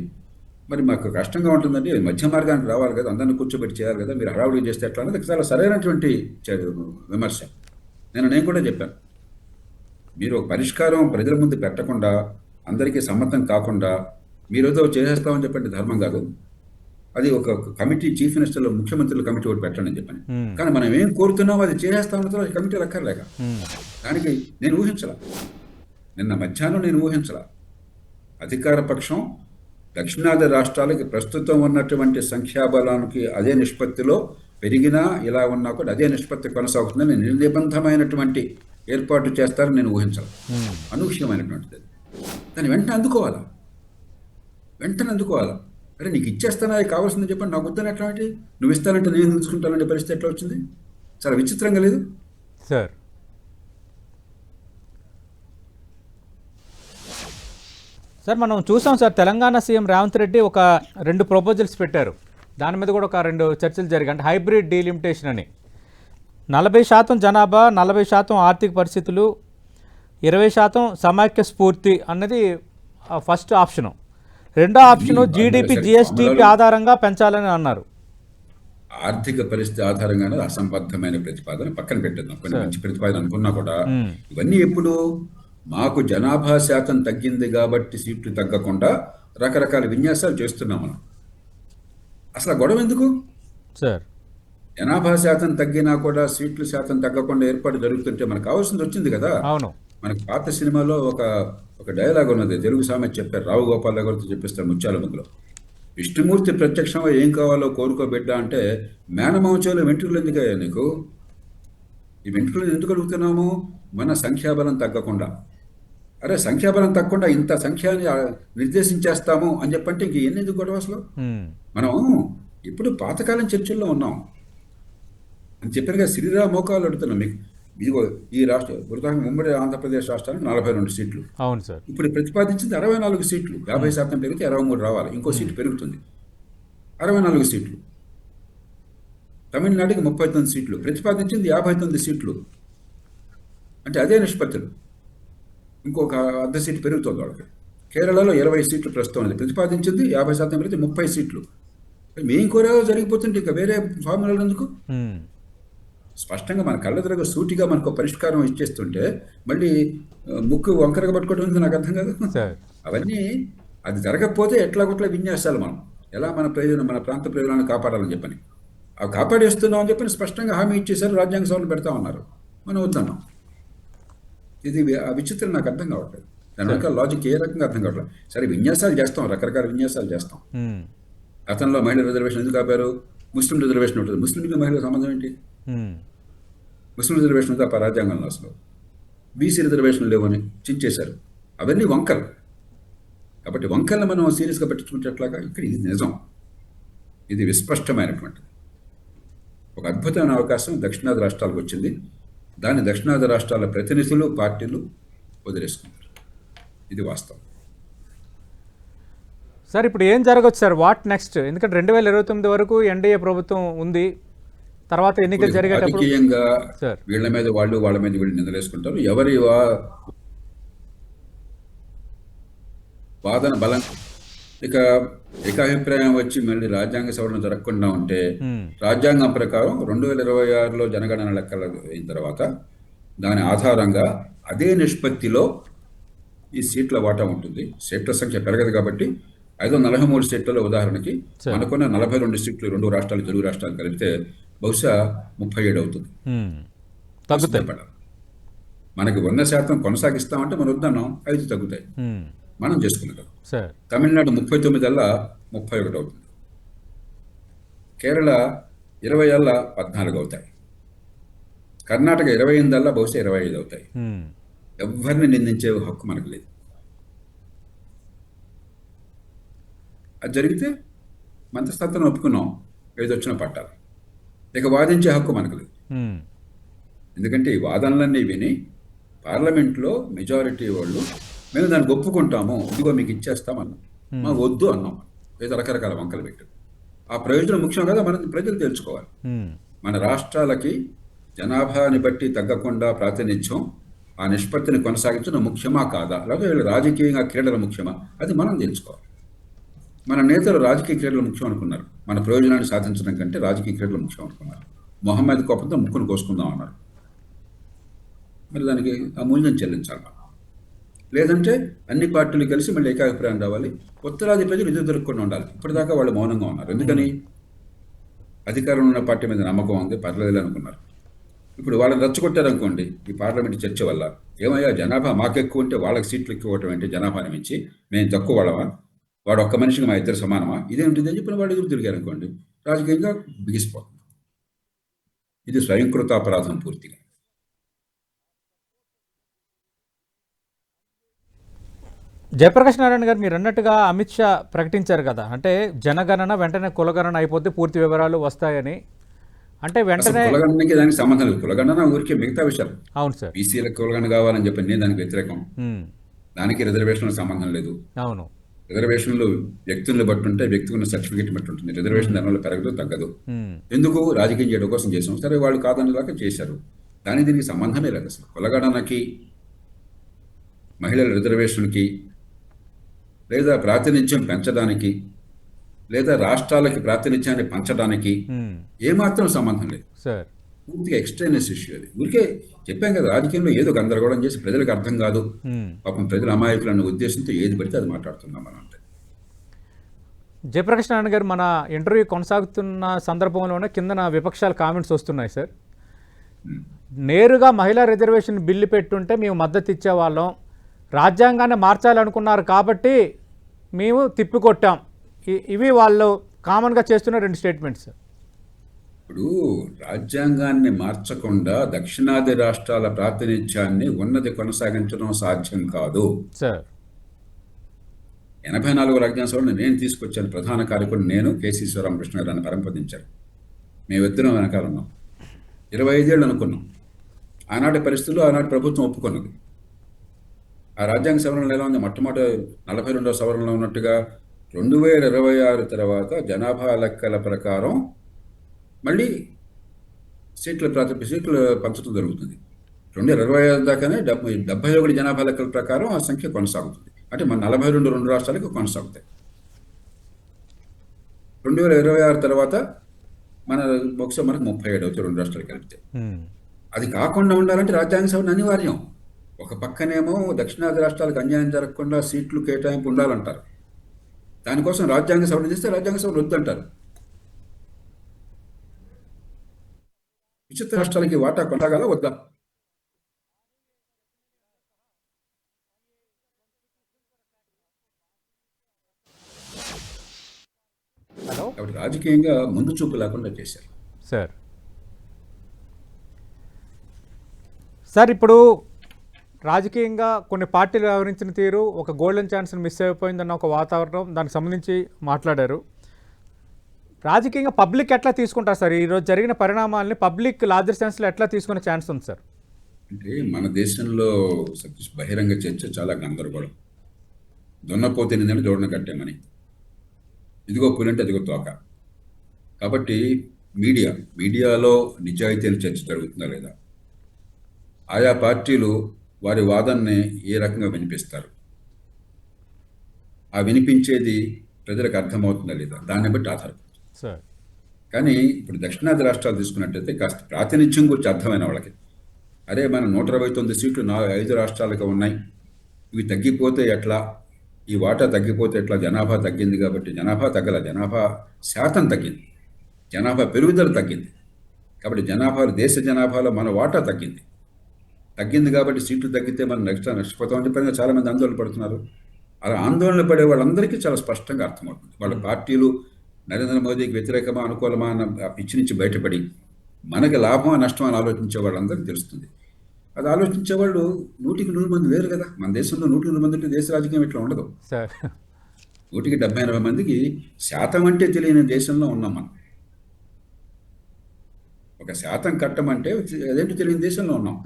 మరి మాకు కష్టంగా ఉంటుందండి. మధ్య మార్గానికి రావాలి కదా, అందరిని కూర్చోబెట్టి చేయాలి కదా, మీరు హడావుడిగా చేస్తే ఎట్లా అనేది చాలా సరైనటువంటి విమర్శ. నేను కూడా చెప్పాను, మీరు ఒక పరిష్కారం ప్రజల ముందు పెట్టకుండా, అందరికీ సమ్మతం కాకుండా మీరు ఏదో చేసేస్తామని చెప్పండి ధర్మం కాదు. అది ఒక కమిటీ, చీఫ్ మినిస్టర్లో ముఖ్యమంత్రుల కమిటీ ఒకటి పెట్టండి అని చెప్పాను. కానీ మనం ఏం కోరుతున్నామో అది చేసేస్తామన్న కమిటీ లెక్కర్లేక దానికి నేను ఊహించలా. నిన్న మధ్యాహ్నం నేను ఊహించలా. అధికార పక్షం దక్షిణాది రాష్ట్రాలకి ప్రస్తుతం ఉన్నటువంటి సంఖ్యాబలానికి అదే నిష్పత్తిలో పెరిగినా ఇలా ఉన్నా కూడా అదే నిష్పత్తి కొనసాగుతుందని నిర్నిబంధమైనటువంటి ఏర్పాటు చేస్తారని నేను ఊహించాలి. అనూహ్యమైనటువంటిది. దాన్ని వెంటనే అందుకోవాలా. అరే నీకు ఇచ్చేస్తానా, అది కావాల్సిందని చెప్పండి, నాకు వద్దని ఎట్లా అంటే, నువ్వు ఇస్తానంటే నేను తీసుకుంటానంటే పరిస్థితి ఎట్లా వచ్చింది? చాలా విచిత్రంగా లేదు సార్. సార్ మనం చూసాం సార్, తెలంగాణ సీఎం రేవంత్ రెడ్డి ఒక 2 ప్రపోజల్స్ పెట్టారు. దాని మీద కూడా ఒక 2 చర్చలు జరిగాయి. అంటే హైబ్రిడ్ డీలిమిటేషన్ అని 40% జనాభా, 40% ఆర్థిక పరిస్థితులు, 20% సమాఖ్య స్ఫూర్తి అన్నది ఫస్ట్ ఆప్షను. రెండో ఆప్షను జీడిపి, జిఎస్టిపి ఆధారంగా పెంచాలని అన్నారు. ఆర్థిక పరిస్థితి ఆధారంగానే అసంబద్ధమైన ప్రతిపాదన పక్కన పెట్టేద్దాం. కొన్ని మంచి ప్రతిపాదన అనుకున్నా కూడా ఇవన్నీ ఎప్పుడు మాకు జనాభా శాతం తగ్గింది కాబట్టి సీట్లు తగ్గకుండా రకరకాల విన్యాసాలు చేస్తున్నాం మనం. అసలు గొడవ ఎందుకు సార్? జనాభా శాతం తగ్గినా కూడా సీట్లు శాతం తగ్గకుండా ఏర్పాటు జరుగుతుంటే మనకు కావాల్సింది వచ్చింది కదా. అవును. మనకు పాత సినిమాలో ఒక డైలాగ్ ఉన్నది, తెలుగు సామెత చెప్పారు, రావు గోపాల్ గారితో చెప్పిస్తారు ముత్యాల ముగ్గులో. విష్ణుమూర్తి ప్రత్యక్షంగా ఏం కావాలో కోరుకోబిడ్డ అంటే, మేనమాంచంలో వెంట్రుకలు ఎందుకయ్యా నీకు? ఈ వెంట్రుకలు ఎందుకు అడుగుతున్నాము? మన సంఖ్యాబలం తగ్గకుండా. అరే సంఖ్యాబలం తక్కువ ఇంత సంఖ్యని నిర్దేశించేస్తాము అని చెప్పంటే ఇంక ఎందుకు గొడవ అసలు? మనం ఇప్పుడు పాతకాలం చర్చల్లో ఉన్నాం అని చెప్పాను కదా. శ్రీరామ మోకాలు అడుగుతున్నాం మీకు. ఇదిగో ఈ రాష్ట్ర ఉదాహరణ ఉమ్మడి ఆంధ్రప్రదేశ్ రాష్ట్రానికి 42 సీట్లు. అవును సార్. ఇప్పుడు ప్రతిపాదించింది 64 సీట్లు. 50% పెరిగితే 23 రావాలి, ఇంకో సీటు పెరుగుతుంది. 64 సీట్లు. తమిళనాడుకి 39 సీట్లు, ప్రతిపాదించింది 59 సీట్లు. అంటే అదే నిష్పత్తులు, ఇంకొక అర్ధ సీటు పెరుగుతుంది వాళ్ళకి. కేరళలో 20 సీట్లు ప్రస్తుతం ఉంది, ప్రతిపాదించింది 50% పెరిగితే 30 సీట్లు. మేము కోరేదో జరిగిపోతుంటే ఇక వేరే ఫార్ములాలు ఎందుకు? స్పష్టంగా మన కళ్ళ తిరగ సూటిగా మనకు పరిష్కారం ఇచ్చేస్తుంటే మళ్ళీ ముక్కు వంకరగా పట్టుకోవడం ఉంది, నాకు అర్థం కాదు. అవన్నీ అది జరగకపోతే ఎట్లాగొట్లా విన్యాసాలు మనం ఎలా మన ప్రయోజనం, మన ప్రాంత ప్రయోజనాన్ని కాపాడాలని చెప్పని అవి కాపాడేస్తున్నాం అని చెప్పని స్పష్టంగా హామీ ఇచ్చేసారు. రాజ్యాంగ సభలు పెడతా ఉన్నారు, మనం వద్దన్నాం. ఇది ఆ విచిత్రం నాకు అర్థం కావట్లేదు. దాని వెనక లాజిక్ ఏ రకంగా అర్థం కావట్లేదు. సరే విన్యాసాలు చేస్తాం, రకరకాల విన్యాసాలు చేస్తాం. గతంలో మహిళా రిజర్వేషన్ ఎందుకు ఆపారు? ముస్లిం రిజర్వేషన్ ఉంటుంది. ముస్లింకి మహిళల సంబంధం ఏంటి? ముస్లిం రిజర్వేషన్ తప్ప రాజ్యాంగంలో అసలు బీసీ రిజర్వేషన్ లేవని చించేశారు. అవన్నీ వంకలు. కాబట్టి వంకల్ని మనం సీరియస్గా పట్టించుకునేట్లాగా ఇక్కడ ఇది నిజం, ఇది విస్పష్టమైనటువంటిది. ఒక అద్భుతమైన అవకాశం దక్షిణాది రాష్ట్రాలకు వచ్చింది. దాన్ని దక్షిణాది రాష్ట్రాల ప్రతినిధులు, పార్టీలు వదిలేసుకున్నారు. ఇది వాస్తవం. సార్ ఇప్పుడు ఏం జరగచ్చు సార్? What next? ఎందుకంటే 2029 వరకు ఎన్డీఏ ప్రభుత్వం ఉంది. తర్వాత ఎన్నికలు జరిగేటప్పుడు రాజకీయంగా వీళ్ళ మీద వాళ్ళు, వాళ్ళ మీద వీళ్ళు నిందలేసుకుంటారు. ఎవరి వాదన బలం ఇక ఏకాభిప్రాయం వచ్చి మళ్ళీ రాజ్యాంగ సవరణ జరగకుండా ఉంటే రాజ్యాంగం ప్రకారం 2026లో జనగణన లెక్కలు అయిన తర్వాత దాని ఆధారంగా అదే నిష్పత్తిలో ఈ సీట్ల వాటా ఉంటుంది. సీట్ల సంఖ్య పెరగదు కాబట్టి 543 సీట్లలో ఉదాహరణకి మనకున్న 42 సీట్లు 2 రాష్ట్రాలు, తెలుగు రాష్ట్రాలు కలిపితే బహుశా 37 అవుతుంది. మనకి 100% కొనసాగిస్తామంటే మనం వద్దన్నాం, 5 తగ్గుతాయి. మనం చేసుకున్నాం. తమిళనాడు 39 అల్లా 31 అవుతుంది. కేరళ 20 అల్లా 14 అవుతాయి. కర్ణాటక 28 అల్లా బహుశా 25 అవుతాయి. ఎవరిని నిందించే హక్కు మనకు లేదు. అది జరిగితే మంత్రస్థానం ఒప్పుకున్నాం, ఏదొచ్చినా పట్టాలి. ఇక వాదించే హక్కు మనకు లేదు. ఎందుకంటే ఈ వాదనలన్నీ విని పార్లమెంట్లో మెజారిటీ వాళ్ళు మేము దాన్ని ఒప్పుకుంటాము, ఇదిగో మీకు ఇచ్చేస్తామన్నాం. మాకు వద్దు అన్నాం. ఏదో రకరకాల వంకలు పెట్టారు. ఆ ప్రయోజనం ముఖ్యం కదా, మన ప్రజలు తెలుసుకోవాలి. మన రాష్ట్రాలకి జనాభాని బట్టి తగ్గకుండా ప్రాతినిధ్యం, ఆ నిష్పత్తిని కొనసాగించడం ముఖ్యమా కాదా, అలాగే వీళ్ళు రాజకీయంగా క్రీడలు ముఖ్యమా, అది మనం తెలుసుకోవాలి. మన నేతలు రాజకీయ క్రీడలు ముఖ్యం అనుకున్నారు. మన ప్రయోజనాన్ని సాధించడం కంటే రాజకీయ క్రీడలు ముఖ్యం అనుకున్నారు. మొహమ్మద్ కోపంతో ముక్కును కోసుకుందాం అన్నారు. మరి దానికి ఆ మూల్యం చెల్లించాలి మనం. లేదంటే అన్ని పార్టీలు కలిసి మళ్ళీ ఏకాభిప్రాయం రావాలి. ఉత్తరాది ప్రజలు ఎదురు దొరకకుండా ఉండాలి. ఇప్పటిదాకా వాళ్ళు మౌనంగా ఉన్నారు. ఎందుకని? అధికారంలో ఉన్న పార్టీ మీద నమ్మకం ఉంది, పర్లేదు అనుకున్నారు. ఇప్పుడు వాళ్ళని రచ్చగొట్టారనుకోండి ఈ పార్లమెంట్ చర్చ వల్ల, ఏమయ్యా జనాభా మాకెక్కువ ఉంటే వాళ్ళకి సీట్లు ఎక్కువ ఇవ్వటం ఏంటి, జనాభాని మించి మేము తక్కువ వాళ్ళమా, వాడు ఒక్క మనిషికి మా ఇద్దరు సమానమా, ఇదేమిటిది అని చెప్పిన వాళ్ళు ఎదురు తిరిగారు అనుకోండి, రాజకీయంగా బిగిసిపోతుంది. ఇది స్వయంకృతాపరాధం పూర్తిగా. జయప్రకాష్ నారాయణ గారు, మీరు అన్నట్టుగా అమిత్ షా ప్రకటించారు కదా, అంటే జనగణన వెంటనే కులగణన అయిపోతే పూర్తి వివరాలు వస్తాయని. అంటే వెంటనే కులగణనకి దానికి సంబంధం లేదు. కులగణన ఊరికే మిగతా విషయాలు. అవును సార్. బీసీలకు కులగణన కావాలని చెప్పి నేను దానికి వ్యతిరేకం. దానికి రిజర్వేషన్లకు సంబంధం లేదు. అవును, రిజర్వేషన్లు వ్యక్తులను బట్టి ఉంటే, వ్యక్తికి ఉన్న సర్టిఫికేట్ బట్టి ఉంటుంది. రిజర్వేషన్ దానివల్ల పెరగదు, తగ్గదు. ఎందుకు? రాజకీయం చేయడం కోసం చేసాం. సరే వాళ్ళు కాదనేలాగా చేశారు. దానికి దీనికి సంబంధమే లేదు అసలు. కులగణనకి, మహిళల రిజర్వేషన్కి, లేదా ప్రాతినిధ్యం పెంచడానికి, లేదా రాష్ట్రాలకి ప్రాతినిధ్యాన్ని పంచడానికి ఏమాత్రం సంబంధం లేదు. పూర్తిగా ఎక్స్ట్రేనియస్ ఇష్యూ అది. ఊరికే చెప్పాం కదా, రాజకీయంలో ఏదో గందరగోళం చేసి ప్రజలకు అర్థం కాదు, పాపం ప్రజల అమాయకులన్న ఉద్దేశంతో ఏది పడితే అది మాట్లాడుతున్నాం మనం. అంటే జయప్రకాష్ నారాయణ గారు, మన ఇంటర్వ్యూ కొనసాగుతున్న సందర్భంలోనే కిందన విపక్షాల కామెంట్స్ వస్తున్నాయి సార్. నేరుగా మహిళా రిజర్వేషన్ బిల్లు పెట్టుంటే మేము మద్దతు ఇచ్చేవాళ్ళం, రాజ్యాంగాన్ని మార్చాలనుకున్నారు కాబట్టి మేము తిప్పికొట్టాం. ఇవి వాళ్ళు కామన్గా చేస్తున్న 2 స్టేట్మెంట్స్. ఇప్పుడు రాజ్యాంగాన్ని మార్చకుండా దక్షిణాది రాష్ట్రాల ప్రాతినిధ్యాన్ని ఉన్నది కొనసాగించడం సాధ్యం కాదు. సార్ 84 రాజ్యాంగ సభలో నేను తీసుకొచ్చాను, ప్రధాన కార్యకుడు నేను, కేసీ శివరామకృష్ణ గారు నన్ను పరంపదించారు. మేమిద్దరం వెనకాల ఉన్నాం. 25 ఏళ్ళు అనుకున్నాం. ఆనాటి పరిస్థితుల్లో ఆనాటి ప్రభుత్వం ఒప్పుకున్నది. ఆ రాజ్యాంగ సవరణలో ఎలా ఉంది? మొట్టమొదటి 42వ సవరణలో ఉన్నట్టుగా 2026 తర్వాత జనాభా లెక్కల ప్రకారం మళ్ళీ సీట్లు పంచడం జరుగుతుంది. 2025 దాకానే 71 జనాభా లెక్కల ప్రకారం ఆ సంఖ్య కొనసాగుతుంది. అంటే మన 42 రెండు రాష్ట్రాలకు కొనసాగుతాయి. 2026 తర్వాత మన బహుశా మనకు 37 అవుతాయి రెండు రాష్ట్రాలు కలిపితే. అది కాకుండా ఉండాలంటే రాజ్యాంగ సవరణ అనివార్యం. ఒక పక్కనేమో దక్షిణాది రాష్ట్రాలకు అన్యాయం జరగకుండా సీట్లు కేటాయింపు ఉండాలంటారు. దానికోసం రాజ్యాంగ సవరణ చేస్తే రాజ్యాంగ సవరణ వద్దంటారు. విచిత్ర రాష్ట్రాలకి వాటా కొనసాగాల వద్దా? హలో కాబట్టి రాజకీయంగా ముందు చూపు లేకుండా చేశారు. సార్ ఇప్పుడు రాజకీయంగా కొన్ని పార్టీలు వ్యవహరించిన తీరు, ఒక గోల్డెన్ ఛాన్స్ని మిస్ అయిపోయిందన్న ఒక వాతావరణం, దానికి సంబంధించి మాట్లాడారు. రాజకీయంగా పబ్లిక్ ఎట్లా తీసుకుంటారు సార్? ఈరోజు జరిగిన పరిణామాలని పబ్లిక్ లార్జర్ సెన్స్లో ఎట్లా తీసుకునే ఛాన్స్ ఉంది సార్? అంటే మన దేశంలో సతీష్ బహిరంగ చర్చ చాలా గందరగోళం. దున్నపోతేనిందని దూడన కట్టామని, ఇదిగో పులంటే అదిగో తోక. కాబట్టి మీడియాలో నిజాయితీని చర్చ జరుగుతుందా లేదా, ఆయా పార్టీలు వారి వాదనని ఏ రకంగా వినిపిస్తారు, ఆ వినిపించేది ప్రజలకు అర్థమవుతుందా లేదా, దాన్ని బట్టి ఆధారపడుతుంది. కానీ ఇప్పుడు దక్షిణాది రాష్ట్రాలు తీసుకున్నట్టయితే కాస్త ప్రాతినిధ్యం గురించి అర్థమైన వాళ్ళకి, అరే మన 129 సీట్లు 5 రాష్ట్రాలకు ఉన్నాయి, ఇవి తగ్గిపోతే ఎట్లా, ఈ వాటా తగ్గిపోతే ఎట్లా, జనాభా తగ్గింది కాబట్టి, జనాభా తగ్గల, జనాభా శాతం తగ్గింది, జనాభా పెరుగుదల తగ్గింది. కాబట్టి దేశ జనాభాలో మన వాటా తగ్గింది కాబట్టి సీట్లు తగ్గితే మనం నష్టపోతామని చెప్పి చాలామంది ఆందోళన పడుతున్నారు. అలా ఆందోళన పడే వాళ్ళందరికీ చాలా స్పష్టంగా అర్థమవుతుంది. వాళ్ళ పార్టీలు నరేంద్ర మోదీకి వ్యతిరేకమా అనుకూలమా అన్న పిచ్చి నుంచి బయటపడి మనకి లాభమా నష్టమా అని ఆలోచించే వాళ్ళందరికీ తెలుస్తుంది. అది ఆలోచించే వాళ్ళు 100కి 100 మంది లేరు కదా. మన దేశంలో 100కి 100 మంది ఉంటే దేశ రాజకీయం ఇట్లా ఉండదు. 100కి 70-80 మందికి శాతం అంటే తెలియని దేశంలో ఉన్నాం మనం. ఒక శాతం కట్టమంటే అదేంటో తెలియని దేశంలో ఉన్నాం.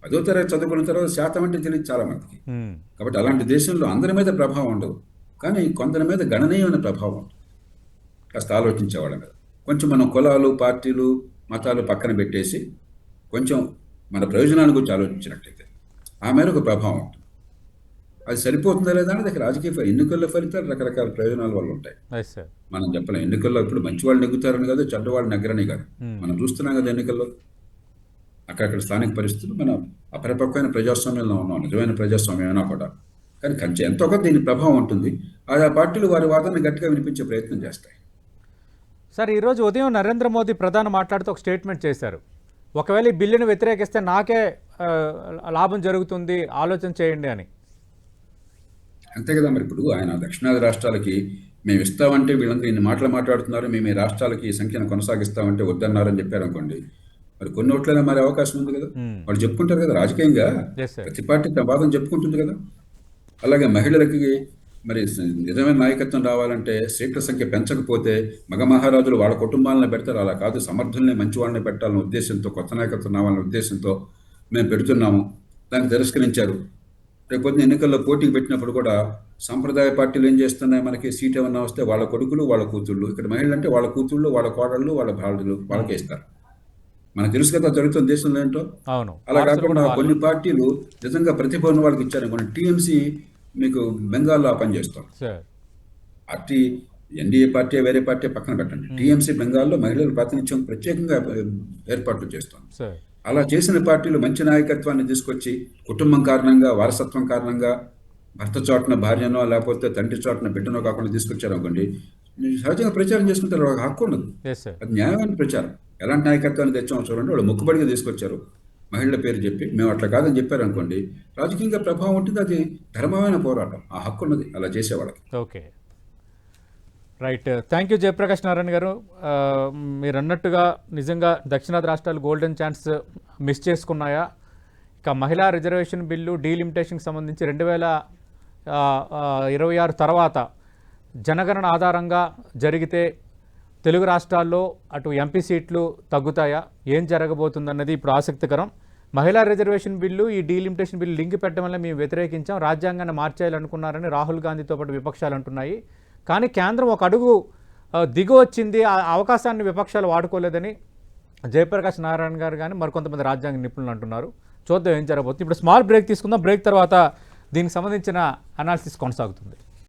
10వ తరగతి చదువుకున్న తర్వాత శాతం అంటే తెలియదు చాలా మందికి. కాబట్టి అలాంటి దేశంలో అందరి మీద ప్రభావం ఉండదు, కానీ కొందరి మీద గణనీయమైన ప్రభావం ఉంటుంది. కాస్త ఆలోచించేవాళ్ళ మీద కొంచెం మనం కులాలు, పార్టీలు, మతాలు పక్కన పెట్టేసి కొంచెం మన ప్రయోజనాల గురించి ఆలోచించినట్టయితే ఆ మేరకు ప్రభావం ఉంటుంది. అది సరిపోతుందా లేదా అనేది రాజకీయ ఎన్నికల్లో ఫలితాలు రకరకాల ప్రయోజనాల వల్ల ఉంటాయి. మనం చెప్పలేం. ఎన్నికల్లో ఇప్పుడు మంచి వాళ్ళు నెగ్గుతారని కాదు, చెడ్డ వాళ్ళు నెగ్గరని కాదు. మనం చూస్తున్నాం కదా ఎన్నికల్లో అక్కడక్కడ స్థానిక పరిస్థితులు. మనం అపరిపక్వమైన ప్రజాస్వామ్యంలో ఉన్నాం, నిజమైన ప్రజాస్వామ్యం అయినా కూడా. కానీ ఎంతో కొంత దీని ప్రభావం ఉంటుంది. ఆయా పార్టీలు వారి వాదనని గట్టిగా వినిపించే ప్రయత్నం చేస్తాయి. సార్ ఈరోజు ఉదయం నరేంద్ర మోదీ ప్రధాని మాట్లాడుతూ ఒక స్టేట్మెంట్ చేశారు, ఒకవేళ ఈ బిల్లును వ్యతిరేకిస్తే నాకే లాభం జరుగుతుంది, ఆలోచన చేయండి అని. అంతే కదా. మరి ఇప్పుడు ఆయన దక్షిణాది రాష్ట్రాలకి మేము ఇస్తామంటే వీళ్ళందరూ ఇన్ని మాటలు మాట్లాడుతున్నారు, మేము ఈ రాష్ట్రాలకి ఈ సంఖ్యను కొనసాగిస్తామంటే వద్దన్నారని చెప్పారు అనుకోండి, మరి కొన్ని ఓట్లైనా మారే అవకాశం ఉంది కదా. వాళ్ళు చెప్పుకుంటారు కదా రాజకీయంగా, ప్రతి పార్టీ తన వాదన చెప్పుకుంటుంది కదా. అలాగే మహిళలకి మరి నిజమైన నాయకత్వం రావాలంటే సీట్ల సంఖ్య పెంచకపోతే మగ మహారాజులు వాళ్ళ కుటుంబాలను పెడతారు. అలా కాదు, సమర్థుల్ని మంచి వాళ్ళని పెట్టాలనే ఉద్దేశంతో, కొత్త నాయకత్వం రావాలనే ఉద్దేశంతో మేము పెడుతున్నాము. దాన్ని తిరస్కరించారు. రేపొద్దున ఎన్నికల్లో పోటీకి పెట్టినప్పుడు కూడా సంప్రదాయ పార్టీలు ఏం చేస్తున్నాయి, మనకి సీట్ ఏమన్నా వస్తే వాళ్ళ కొడుకులు, వాళ్ళ కూతుళ్ళు, ఇక్కడ మహిళలు అంటే వాళ్ళ కూతుళ్ళు, వాళ్ళ కోడళ్ళు, వాళ్ళ భార్యలు వాళ్ళకే ఇస్తారు. మనకు తెలుసు కదా జరుగుతున్న దేశంలో ఏంటో. అలా కాకుండా కొన్ని పార్టీలు నిజంగా ప్రతిభ ఉన్న వాళ్ళకి ఇచ్చారు. మన టీఎంసీ మీకు బెంగాల్లో ఆ పని చేస్తాం. పార్టీ ఎన్డీఏ పార్టీ వేరే పార్టీ పక్కన పెట్టండి, టీఎంసీ బెంగాల్లో మహిళల ప్రాతినిధ్యం ప్రత్యేకంగా ఏర్పాట్లు చేస్తాం. అలా చేసిన పార్టీలు మంచి నాయకత్వాన్ని తీసుకొచ్చి కుటుంబం కారణంగా, వారసత్వం కారణంగా భర్త చోటన భార్యనో లేకపోతే తండ్రి చోటన బిడ్డనో కాకుండా తీసుకొచ్చారు అనుకోండి, సహజంగా ప్రచారం చేసుకుంటారు. వాళ్ళకి హక్కు ఉండదు. అది న్యాయమైన ప్రచారం. ఎలాంటి నాయకత్వాన్ని తెచ్చామో చూడండి, వాళ్ళు మొక్కుబడిగా తీసుకొచ్చారు మహిళల పేరు చెప్పి. మేము అట్లా కాదని చెప్పారు అనుకోండి, రాజకీయంగా ప్రభావం ఉంటుంది. అది ధర్మమైన పోరాటం, ఆ హక్కు ఉన్నది అలా చేసేవాళ్ళకి. Okay. Right, thank you Jayaprakash Narayana గారు. మీరు అన్నట్టుగా నిజంగా దక్షిణాది రాష్ట్రాలు గోల్డెన్ ఛాన్స్ మిస్ చేసుకున్నాయా? ఇక మహిళా రిజర్వేషన్ బిల్లు డీలిమిటేషన్కి సంబంధించి 2026 తర్వాత జనగణన ఆధారంగా జరిగితే తెలుగు రాష్ట్రాల్లో అటు ఎంపీ సీట్లు తగ్గుతాయా, ఏం జరగబోతుందన్నది ఇప్పుడు ఆసక్తికరం. మహిళా రిజర్వేషన్ బిల్లు, ఈ డీలిమిటేషన్ బిల్లు లింక్ పెట్టడం వల్ల మేము వ్యతిరేకించాం, రాజ్యాంగాన్ని మార్చేయాలనుకున్నారని రాహుల్ గాంధీతో పాటు విపక్షాలు అంటున్నాయి. కానీ కేంద్రం ఒక అడుగు దిగు వచ్చింది, ఆ అవకాశాన్ని విపక్షాలు వాడుకోలేదని జయప్రకాష్ నారాయణ గారు కానీ మరికొంతమంది రాజ్యాంగ నిపుణులు అంటున్నారు. చూద్దాం ఏం జరగబోతుంది. ఇప్పుడు స్మాల్ బ్రేక్ తీసుకుందాం. బ్రేక్ తర్వాత దీనికి సంబంధించిన అనాలిసిస్ కొనసాగుతుంది.